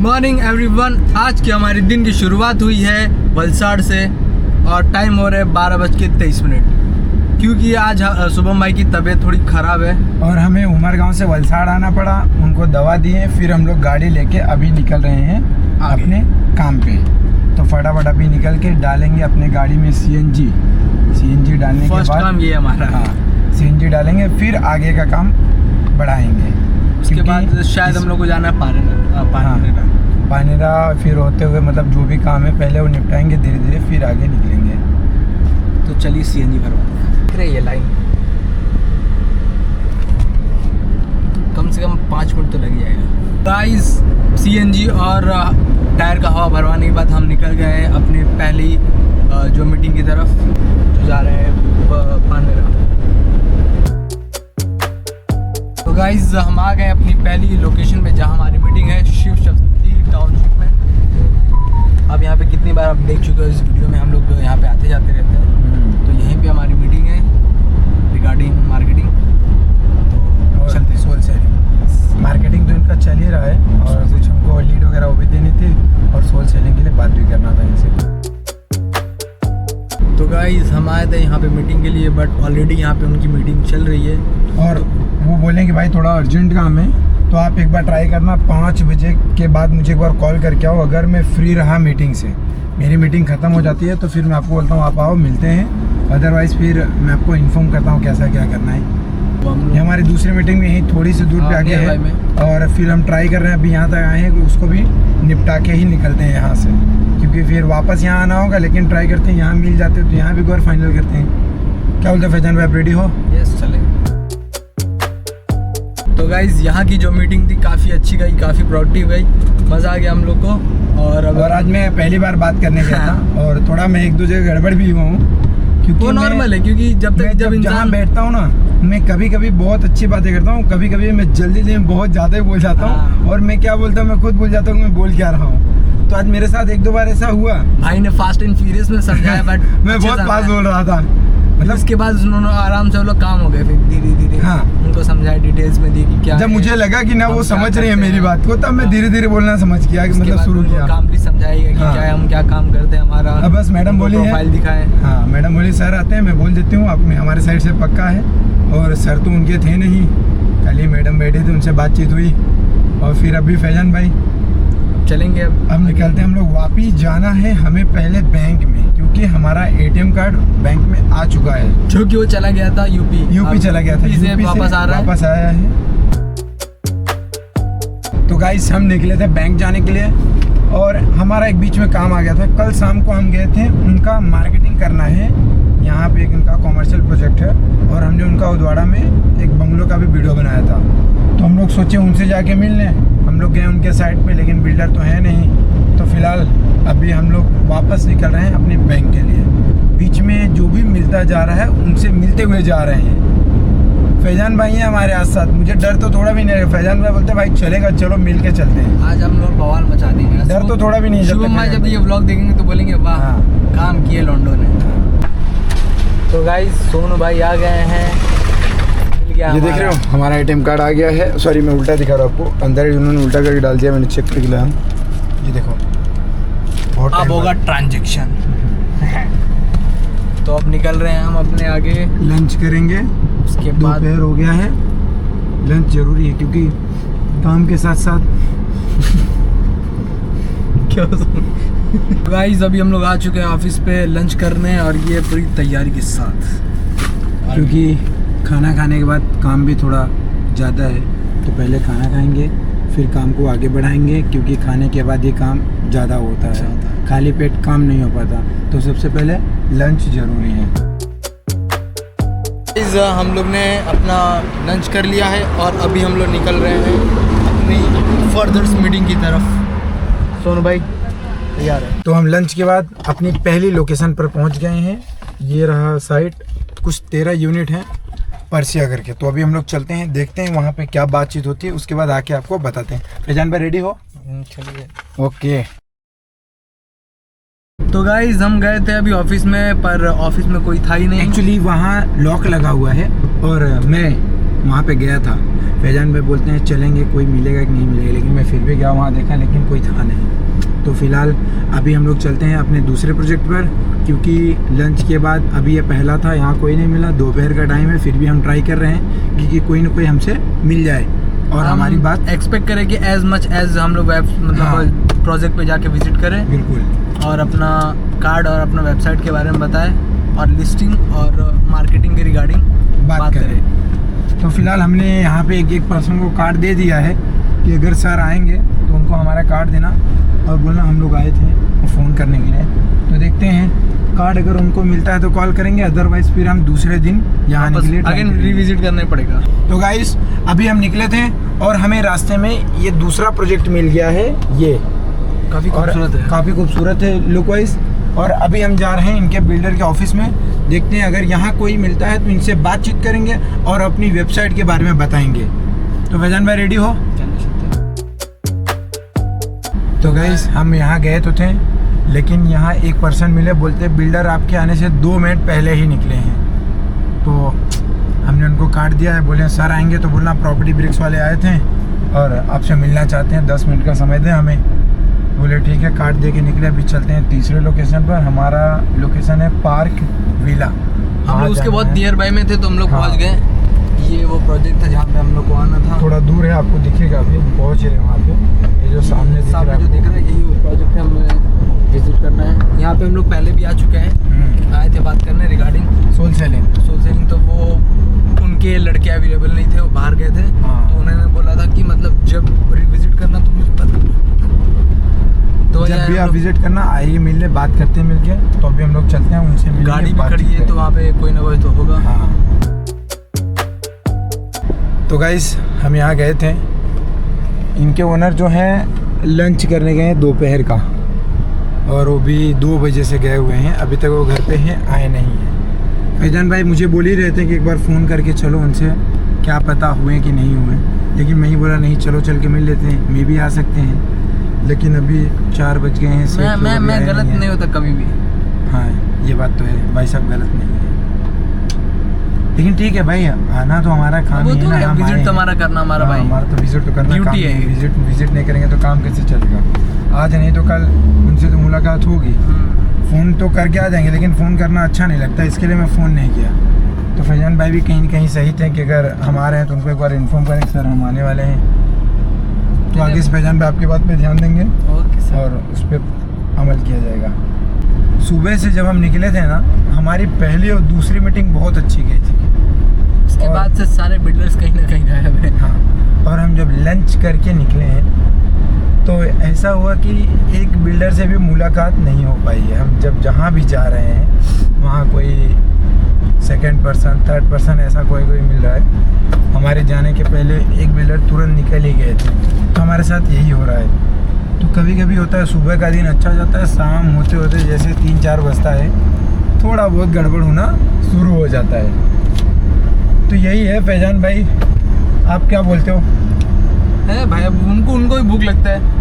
Morning everyone. आज की हमारी दिन की शुरुआत हुई है वलसाड़ से और टाइम हो रहा है 12:23, क्योंकि आज शुभम भाई की तबीयत थोड़ी ख़राब है और हमें उमरगांव से वलसाड़ आना पड़ा। उनको दवा दिए, फिर हम लोग गाड़ी लेके अभी निकल रहे हैं अपने काम पे। तो फटाफट अभी निकल के डालेंगे अपने गाड़ी में सीएनजी डालने के बाद फर्स्ट काम ये हमारा। हाँ, सीएनजी डालेंगे, फिर आगे का काम बढ़ाएंगे। उसके बाद शायद हम लोग को जाना है पानेरा, फिर होते हुए मतलब जो भी काम है पहले वो निपटाएंगे, धीरे धीरे फिर आगे निकलेंगे। तो चलिए सीएनजी भरवाते हैं। ये लाइन कम से कम 5 मिनट तो लग जाएगा गाइस। सीएनजी और टायर का हवा भरवाने के बाद हम निकल गए अपनी पहली जो मीटिंग की तरफ, जो जा रहे हैं पानेरा। तो गाइस हम आ गए अपनी पहली लोकेशन पे जहाँ हमारी मीटिंग है, शिव शक्ति टाउनशिप में। अब यहाँ पे कितनी बार आप देख चुके हो इस वीडियो में, हम लोग यहाँ पे आते जाते रहते हैं। तो यहीं पे हमारी मीटिंग है रिगार्डिंग मार्केटिंग। तो चलते हैं। सोल सेलिंग मार्केटिंग तो इनका चल ही रहा है, और कुछ हमको लीड वगैरह वो भी देनी थी और सोल सेलिंग के लिए बात भी करना था इनसे। तो गाइस हम आए थे यहाँ पे मीटिंग के लिए, बट ऑलरेडी यहाँ पे उनकी मीटिंग चल रही है और वो बोले कि भाई थोड़ा अर्जेंट काम है, तो आप एक बार ट्राई करना 5 बजे के बाद मुझे एक बार कॉल करके आओ। अगर मैं फ्री रहा मीटिंग से, मेरी मीटिंग ख़त्म हो जाती है तो फिर मैं आपको बोलता हूँ आप आओ, मिलते हैं। अदरवाइज़ फिर मैं आपको इन्फॉर्म करता हूँ कैसा क्या करना है। ये हमारी दूसरी मीटिंग में यहीं थोड़ी सी दूर पे आगे है, और फिर हम ट्राई कर रहे हैं, अभी यहाँ तक आए हैं कि उसको भी निपटा के ही निकलते हैं यहाँ से, क्योंकि फिर वापस यहाँ आना होगा। लेकिन ट्राई करते हैं यहाँ मिल जाते तो यहाँ भी एक बार फाइनल करते हैं। क्या बोलते हैं फैजान भाई, आप रेडी हो? यस चले। तो गाइज यहाँ की जो मीटिंग थी काफ़ी अच्छी गई, काफ़ी प्रोडक्टिव गई, मज़ा आ गया हम लोग को। और आज मैं पहली बार बात करने गया था और थोड़ा मैं एक दो जगह गड़बड़ भी हुआ हूँ, क्योंकि वो नॉर्मल है, क्योंकि जब इंसान बैठता हूँ ना, मैं कभी कभी बहुत अच्छी बातें करता हूँ, कभी कभी मैं जल्दी में बहुत ज़्यादा ही बोल जाता हूँ, और मैं क्या बोलता हूँ मैं खुद भूल जाता हूँ मैं बोल क्या रहा हूँ। तो आज मेरे साथ 1-2 बार ऐसा हुआ। भाई ने फास्ट एंड फ्यूरियस में समझाया बट मैं बहुत फास्ट बोल रहा था, मतलब उसके बाद उन्होंने आराम से वो लोग काम हो गए, फिर धीरे धीरे हाँ उनको समझाया डिटेल्स में दी कि क्या। जब मुझे लगा कि ना वो समझ रहे हैं मेरी बात को, तब मैं धीरे धीरे बोलना समझ किया कि मतलब शुरू किया। काम भी समझाएगा कि क्या हम क्या काम करते हैं हमारा। अब बस मैडम बोली है, प्रोफाइल दिखाएं। हाँ मैडम बोली सर आते हैं, मैं बोल देती हूँ आप हमारे साइड से पक्का है। और सर तो उनके थे नहीं, कल ही मैडम बैठी थी, उनसे बातचीत हुई। और फिर अभी फैजान भाई चलेंगे। अब निकलते हैं हम लोग। वापिस जाना है हमें पहले बैंक में, क्योंकि हमारा एटीएम कार्ड बैंक में आ चुका है, जो कि वो चला गया था यूपी चला गया था, यूपी वापस आ रहा है, वापस आया है। तो गाइस हम निकले थे बैंक जाने के लिए, और हमारा एक बीच में काम आ गया था। कल शाम को हम गए थे, उनका मार्केटिंग करना है यहाँ पे, एक उनका कॉमर्शियल प्रोजेक्ट है, और हमने उनका उदवाड़ा में एक बंगलो का भी वीडियो बनाया था। तो हम लोग सोचे उनसे जाके मिल लें। हम लोग गए उनके साइट पे, लेकिन बिल्डर तो है नहीं। तो फिलहाल अभी हम लोग वापस निकल रहे हैं अपने बैंक के लिए। बीच में जो भी मिलता जा रहा है उनसे मिलते हुए जा रहे हैं। फैजान भाई हैं हमारे साथ, मुझे डर तो थोड़ा भी नहीं है। फैजान भाई बोलते भाई चलेगा, चलो मिल के चलते हैं। आज हम लोग बवाल मचा देंगे, डर तो थोड़ा भी नहीं है। शुभम भाई जब ये व्लॉग देखेंगे तो बोलेंगे वाह काम किए लोंडो ने। तो गाइस सोनू भाई आ गए हैं, ये देख रहे हो हमारा एटीएम कार्ड आ गया है। सॉरी मैं उल्टा दिखा रहा हूँ आपको, अंदर उन्होंने उल्टा करके डाल दिया, मैंने चेक करके लाया। ये देखो बहुत अब होगा ट्रांजैक्शन। तो अब निकल रहे हैं हम अपने आगे, लंच करेंगे। उसके बाद दोपहर हो गया है, लंच जरूरी है क्योंकि काम के साथ साथ क्या गाइस अभी हम लोग आ चुके हैं ऑफिस पे लंच करने, और ये पूरी तैयारी के साथ, क्योंकि खाना खाने के बाद काम भी थोड़ा ज़्यादा है। तो पहले खाना खाएंगे, फिर काम को आगे बढ़ाएंगे, क्योंकि खाने के बाद ये काम ज़्यादा होता है, खाली पेट काम नहीं हो पाता। तो सबसे पहले लंच ज़रूरी है। हम लोग ने अपना लंच कर लिया है और अभी हम लोग निकल रहे हैं अपनी फर्दर मीटिंग की तरफ। सोनू भाई तैयार है? तो हम लंच के बाद अपनी पहली लोकेशन पर पहुंच गए हैं। ये रहा साइट, कुछ 13 यूनिट हैं परसिया करके। तो अभी हम लोग चलते हैं, देखते हैं वहाँ पे क्या बातचीत होती है, उसके बाद आके आपको बताते हैं। फैजान भाई रेडी हो? चलिए। ओके। तो गाइज हम गए थे अभी ऑफिस में, पर ऑफिस में कोई था ही नहीं। एक्चुअली वहाँ लॉक लगा हुआ है और मैं वहाँ पे गया था, फैजान भाई बोलते हैं चलेंगे, कोई मिलेगा कि नहीं मिलेगा, लेकिन मैं फिर भी गया वहाँ देखा, लेकिन कोई था नहीं। तो फ़िलहाल अभी हम लोग चलते हैं अपने दूसरे प्रोजेक्ट पर, क्योंकि लंच के बाद अभी ये पहला था, यहाँ कोई नहीं मिला। दोपहर का टाइम है, फिर भी हम ट्राई कर रहे हैं कि कोई ना कोई हमसे मिल जाए और हमारी बात एक्सपेक्ट करें कि एज मच एज हम लोग मतलब प्रोजेक्ट पे जाके विजिट करें, बिल्कुल, और अपना कार्ड और अपना वेबसाइट के बारे में बताएं, और लिस्टिंग और मार्केटिंग के रिगार्डिंग बात करें। तो फिलहाल हमने यहाँ पे एक पर्सन को कार्ड दे दिया है कि अगर सर आएंगे तो उनको हमारा कार्ड देना और बोलना हम लोग आए थे फ़ोन करने के लिए। तो देखते हैं, कार्ड अगर उनको मिलता है तो कॉल करेंगे, अदरवाइज़ फिर हम दूसरे दिन यहाँ निकले, अगेन रिविजिट करना पड़ेगा। तो गाइस अभी हम निकले थे और हमें रास्ते में ये दूसरा प्रोजेक्ट मिल गया है, ये काफ़ी खूबसूरत है, काफ़ी खूबसूरत है लुक वाइज। और अभी हम जा रहे हैं इनके बिल्डर के ऑफिस में, देखते हैं अगर यहाँ कोई मिलता है तो इनसे बातचीत करेंगे और अपनी वेबसाइट के बारे में बताएंगे। तो फैजान भाई रेडी हो? तो गाइस हम यहाँ गए तो थे, लेकिन यहाँ एक पर्सन मिले, बोलते बिल्डर आपके आने से 2 मिनट पहले ही निकले हैं। तो हमने उनको कार्ड दिया है, बोले सर आएंगे, तो बोलना प्रॉपर्टी ब्रिक्स वाले आए थे और आपसे मिलना चाहते हैं, 10 मिनट का समय दें हमें। बोले ठीक है, कार्ड दे के निकले। अभी चलते हैं तीसरे लोकेशन पर, हमारा लोकेशन है पार्क विला। हम लोग उसके बहुत नियर बाय में थे तो हम लोग पहुँच गए। ये वो प्रोजेक्ट था जहाँ पे हम लोग को आना था, थोड़ा दूर है, आपको दिखेगा, अभी हम पहुँच रहे हैं वहाँ पे। ये जो सामने जो दिख रहा है यही वो प्रोजेक्ट है, हमें विजिट करना है। यहाँ पे हम लोग पहले भी आ चुके हैं, आए थे बात करने रिगार्डिंग सोल सेलिंग। तो वो उनके लड़के अवेलेबल नहीं थे, वो बाहर गए थे। तो उन्होंने बोला था कि मतलब जब रिविजिट करना तो मुझे पता, तो जब भी आप विजिट करना आइए, मिलने बात करते हैं मिलके। तो अभी हम लोग चलते हैं उनसे मिलने, गाड़ी भी खड़ी है तो वहाँ पे कोई ना कोई तो होगा। हाँ। तो गाइस हम यहाँ गए थे, इनके ओनर जो हैं लंच करने गए हैं दोपहर का, और वो भी 2 बजे से गए हुए हैं, अभी तक वो घर पे हैं, आए नहीं हैं। फैजान भाई मुझे बोल ही रहे थे कि एक बार फ़ोन करके चलो उनसे, क्या पता हुए कि नहीं हुए, लेकिन मैं ही बोला नहीं चलो चल के मिल लेते हैं, मैं भी आ सकते हैं। लेकिन अभी 4 बज गए हैं। मैं गलत नहीं होता कभी भी। हाँ ये बात तो है भाई, सब गलत नहीं है, लेकिन ठीक है भाई, आना तो हमारा काम ही है ना, विजिट तो हमारा करना हमारा भाई, हमारा तो विजिट तो करना ड्यूटी है। विजिट नहीं करेंगे तो काम कैसे चलेगा? आज नहीं तो कल उनसे तो मुलाकात होगी, फ़ोन तो करके आ जाएंगे, लेकिन फ़ोन करना अच्छा नहीं लगता, इसके लिए मैं फ़ोन नहीं किया। तो फैजान भाई भी कहीं न कहीं सही थे कि अगर हम आ रहे हैं तो उनको एक बार इन्फॉर्म करें सर हम आने वाले हैं। तो आगे से फैजान भाई आपकी बात पे ध्यान देंगे और उस पर अमल किया जाएगा। सुबह से जब हम निकले थे ना, हमारी पहली और दूसरी मीटिंग बहुत अच्छी गई थी, उसके बाद से सारे बिल्डर्स कहीं ना कहीं गायब हैं। हाँ, और हम जब लंच करके निकले हैं तो ऐसा हुआ कि एक बिल्डर से भी मुलाकात नहीं हो पाई है। हम जब जहाँ भी जा रहे हैं वहाँ कोई सेकंड पर्सन, थर्ड पर्सन ऐसा कोई मिल रहा है। हमारे जाने के पहले एक बिल्डर तुरंत निकल ही गए थे, तो हमारे साथ यही हो रहा है। तो कभी कभी होता है सुबह का दिन अच्छा जाता है, शाम होते होते जैसे 3-4 बजता है थोड़ा बहुत गड़बड़ होना शुरू हो जाता है। तो यही है फैजान भाई, आप क्या बोलते हो? है भाई, अब उनको भी भूख लगता है।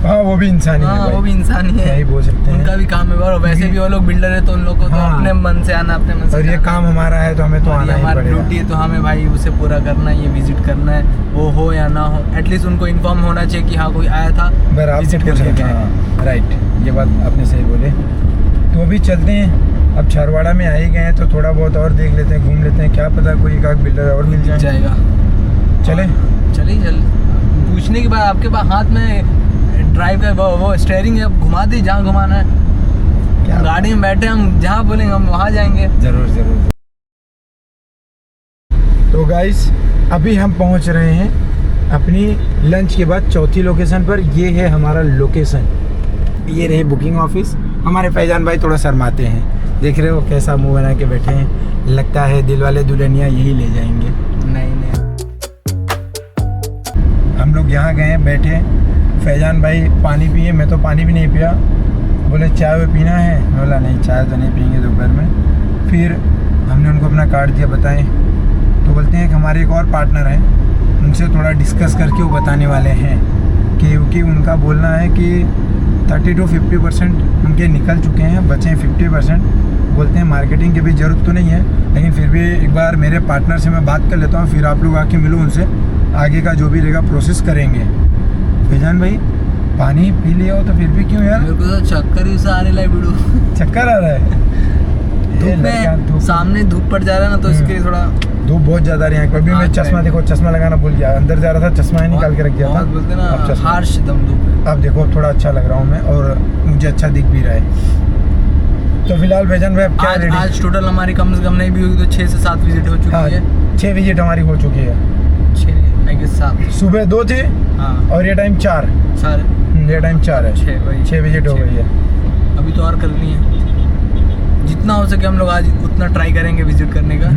हाँ वो भी इंसान ही है भाई, वो भी इंसान ही है, यही बोल सकते हैं, उनका भी काम है। और वैसे भी वो लोग बिल्डर है तो उन लोगों को तो अपने मन से आना, अपने मन से, और ये काम हमारा है तो हमें तो आना ही पड़ेगा। हमारी ड्यूटी है तो हमें भाई उसे पूरा करना है, ये विजिट करना है, वो हो या ना हो, एटलीस्ट उनको इन्फॉर्म होना चाहिए कि हाँ कोई आया था, विजिट करके गए। राइट, ये बात आपने सही बोले। तो अभी चलते हैं, अब छरवाड़ा में आ ही गए हैं तो थोड़ा बहुत और देख लेते हैं, घूम लेते हैं, क्या पता कोई एक बिल्डर और मिल जाएगा। चले पूछने के बाद आपके पास हाथ में ड्राइव का वो स्टेयरिंग है, घुमा दी जहाँ घुमाना है, गाड़ी में बैठे हम जहाँ बोलेंगे हम वहाँ जाएंगे। जरूर। तो गाइस अभी हम पहुँच रहे हैं अपनी लंच के बाद चौथी लोकेशन पर। ये है हमारा लोकेशन, ये रहे बुकिंग ऑफिस। हमारे फैजान भाई थोड़ा शर्माते हैं, देख रहे हो कैसा मुंह बना के बैठे हैं, लगता है दिल वाले दुल्हनिया यही ले जाएंगे। नहीं हम लोग यहाँ गए बैठे, फैजान भाई पानी पिए, मैं तो पानी भी नहीं पिया, बोले चाय वो पीना है, मैं बोला नहीं चाय तो नहीं पियेंगे दोपहर में। फिर हमने उनको अपना कार्ड दिया, बताएं, तो बोलते हैं कि हमारे एक और पार्टनर हैं, उनसे थोड़ा डिस्कस करके वो बताने वाले हैं, क्योंकि उनका बोलना है कि 30 to 50% उनके निकल चुके हैं, बचे हैं 50%। बोलते हैं मार्केटिंग की भी ज़रूरत तो नहीं है, लेकिन फिर भी एक बार मेरे पार्टनर से मैं बात कर लेता हूँ, फिर आप लोग आके मिलो उनसे, आगे का जो भी रहेगा प्रोसेस करेंगे। फैजान भाई पानी पी लिया हो तो फिर भी क्यों यार? मेरे को तो चक्कर ही सा आने लगा बिड़ू। चक्कर आ रहा है? धूप में सामने धूप पड़ जा रहा है ना, तो इसके लिए थोड़ा धूप बहुत ज्यादा है यहाँ पर। अभी मैं चश्मा देखो, चश्मा लगाना भूल गया, अंदर जा रहा था चश्मा ही निकाल के रख गया था। बोलते ना अब चश्मा हार्श दम धूप। अब देखो अब थोड़ा अच्छा लग रहा हूँ मैं और मुझे अच्छा दिख भी रहा है। तो फिलहाल फैजान भाई अब क्या रेडी? आज टोटल हमारी कम से कम नहीं भी होगी तो 6 से 7 विजिट हो चुकी है। 6 विजिट हमारी हो चुकी है। 6 आई गेस 7। सुबह 2 थे और ये टाइम 4। ये टाइम 4 है। 6 विजिट हो गई है। अभी तो और करनी है, जितना हो सके हम लोग आज उतना ट्राई करेंगे विजिट करने का।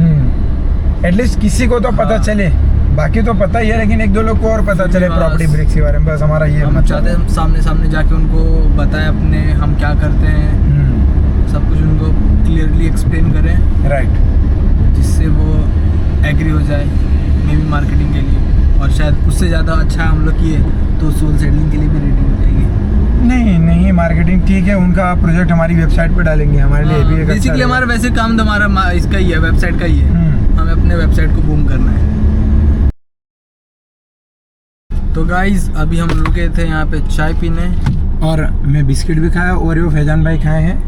एटलीस्ट किसी को तो पता चले, बाकी तो पता ही है लेकिन 1-2 लोग को और पता चले प्रॉपर्टी ब्रिक्स के बारे में। बस हमारा ये हम चाहते हैं सामने सामने जाके उनको बताएं अपने हम क्या करते हैं, सब कुछ उनको क्लियरली एक्सप्लेन करें, राइट, जिससे वो एग्री हो जाए मे बी मार्केटिंग के लिए। और शायद उससे ज़्यादा अच्छा हम लोग किए तो सोल सेटलिंग के लिए भी रेडी हो जाएगी। नहीं मार्केटिंग ठीक है, उनका प्रोजेक्ट हमारी वेबसाइट पे डालेंगे, हमारे लिए भी एक बेसिकली हमारा वैसे काम तो हमारा इसका ही है, वेबसाइट का ही है। हमें अपने वेबसाइट को बूम करना है। तो गाइज अभी हम रुके थे यहाँ पे चाय पीने और मैं बिस्किट भी खाया और वो फैजान भाई खाए हैं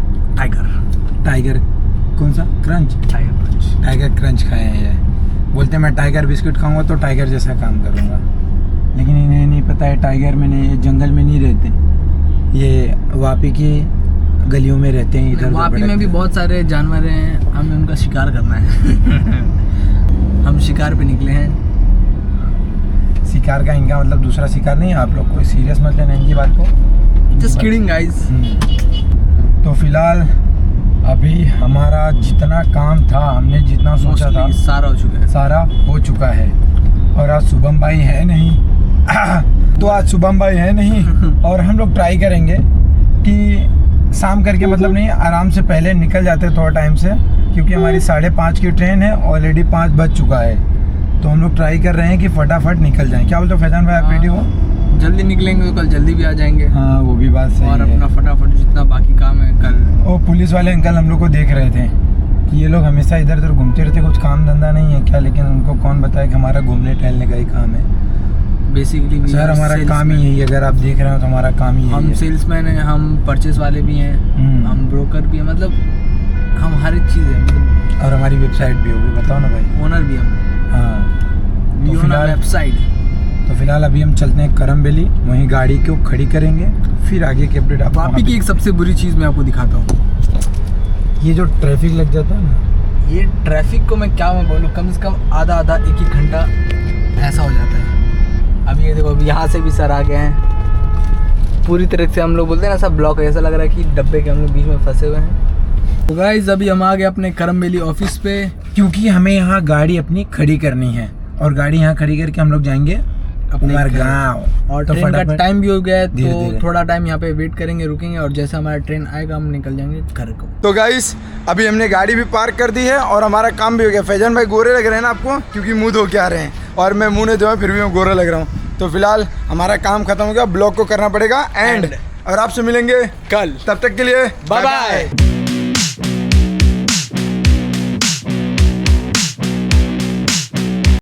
टाइगर कौन सा क्रंच, टाइगर क्रंच खाए हैं। ये बोलते हैं मैं टाइगर बिस्किट खाऊंगा तो टाइगर जैसा काम करूंगा, लेकिन इन्हें नहीं पता है टाइगर में नहीं, जंगल में नहीं रहते, ये वापी की गलियों में रहते हैं। इधर वापी में भी बहुत सारे जानवर हैं, हमें उनका शिकार करना है। हम शिकार पे निकले हैं। शिकार का इनका मतलब दूसरा शिकार नहीं है, आप लोग कोई सीरियस मत लेना इनकी बात को। Just kidding guys. तो फिलहाल अभी हमारा जितना काम था, हमने जितना सोचा था सारा हो चुका है। और आज शुभम भाई है नहीं तो आज शुभम भाई है नहीं और हम लोग ट्राई करेंगे कि शाम करके मतलब नहीं, आराम से पहले निकल जाते थोड़ा टाइम से, क्योंकि हमारी 5:30 की ट्रेन है, ऑलरेडी 5 बज चुका है। तो हम लोग ट्राई कर रहे हैं कि फटाफट निकल जाएं। क्या बोलते हो फैजान भाई, आप रेडी हो? जल्दी निकलेंगे तो कल जल्दी भी आ जाएंगे। हाँ वो भी बात सही है। और अपना फटाफट जितना बाकी काम है कल। वो पुलिस वाले अंकल हम लोग को देख रहे थे कि ये लोग हमेशा इधर उधर घूमते रहते, कुछ काम धंधा नहीं है क्या, लेकिन उनको कौन बताए कि हमारा घूमने टहलने का ही काम है। बेसिकली सर हमारा काम ही यही है, अगर आप देख रहे हो तो हमारा काम ही है। हम सेल्समैन हैं, हम परचेस वाले भी हैं, हम ब्रोकर भी हैं, मतलब हम हर एक चीज़ है मतलब। और हमारी वेबसाइट भी होगी, बताओ ना भाई। ओनर भी हम। हाँ तो फिलहाल वेबसाइट। तो फिलहाल अभी हम चलते हैं करम वैली, वहीं गाड़ी को खड़ी करेंगे, फिर आगे के अपडेट आप। वापी की एक सबसे बुरी चीज़ मैं आपको दिखाता हूँ, ये जो ट्रैफिक लग जाता है ना, ये ट्रैफिक को मैं क्या बोलूँ, कम से कम आधा 1-1 घंटा ऐसा हो जाता है। अभी ये देखो, अभी यहाँ से भी सर आ गए हैं, पूरी तरह से हम लोग बोलते हैं ना सब ब्लॉक है, ऐसा लग रहा है कि डब्बे के हम लोग बीच में फंसे हुए हैं। तो गाइस अभी हम आ गए अपने करम वैली ऑफिस पे, क्योंकि हमें यहाँ गाड़ी अपनी खड़ी करनी है और गाड़ी यहाँ खड़ी करके हम लोग जाएंगे अपने गाँव। और तो ट्रेन का टाइम भी हो गया है, तो थोड़ा टाइम यहाँ पे वेट करेंगे, रुकेंगे, और जैसे हमारा ट्रेन आएगा हम निकल जाएंगे घर को। तो गाइस अभी हमने गाड़ी भी पार्क कर दी है और हमारा काम भी हो गया। फैजान भाई गोरे लग रहे हैं ना आपको, क्योंकि मुँह धो के आ रहे हैं, और मैं मुँह नहीं धोया फिर भी मैं गोरा लग रहा हूँ। तो फिलहाल हमारा काम खत्म हो गया, ब्लॉग को करना पड़ेगा एंड, और आपसे मिलेंगे कल, तब तक के लिए बाय बाय।